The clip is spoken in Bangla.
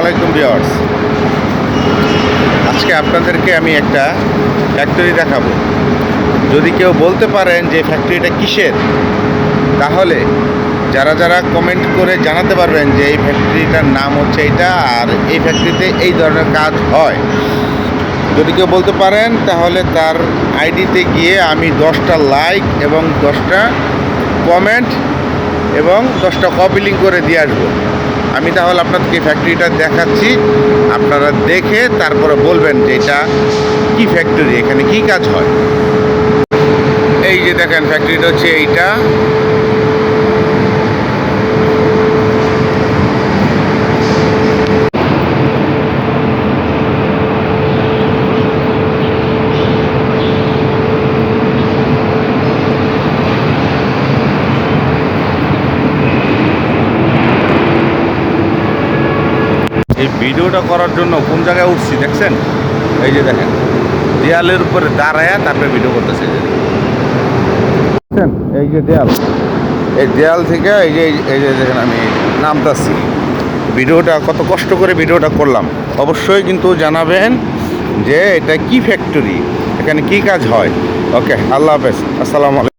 আলাইকুম ভিউয়ার্স, আজকে আপনাদেরকে আমি একটা ফ্যাক্টরি দেখাবো। যদি কেউ বলতে পারেন যে ফ্যাক্টরিটা কিসের, তাহলে যারা যারা কমেন্ট করে জানাতে পারবেন যে এই ফ্যাক্টরিটার নাম হচ্ছে এটা আর এই ফ্যাক্টরিতে এই ধরনের কাজ হয়, যদি কেউ বলতে পারেন তাহলে তার আইডিতে গিয়ে আমি 10টা লাইক এবং 10টা কমেন্ট এবং 10টা কপি লিঙ্ক করে দিয়ে আসবো। আমি তাহলে আপনাদেরকে ফ্যাক্টরিটা দেখাচ্ছি, আপনারা দেখে তারপরে বলবেন যে এটা কী ফ্যাক্টরি, এখানে কি কাজ হয়। এই যে দেখেন ফ্যাক্টরিটা হচ্ছে এইটা। এই ভিডিওটা করার জন্য কোন জায়গায় উঠছি দেখছেন? এই যে দেখেন দেয়ালের উপরে দাঁড়ায়া তারপরে ভিডিও করতেছে। দেখছেন এই যে দেয়াল, এই দেয়াল থেকে এই যে দেখেন আমি নামতাছি। ভিডিওটা কত কষ্ট করে ভিডিওটা করলাম। অবশ্যই কিন্তু জানাবেন যে এটা কি ফ্যাক্টরি, এখানে কি কাজ হয়। ওকে, আল্লাহ হাফেজ, আসসালামু আলাইকুম।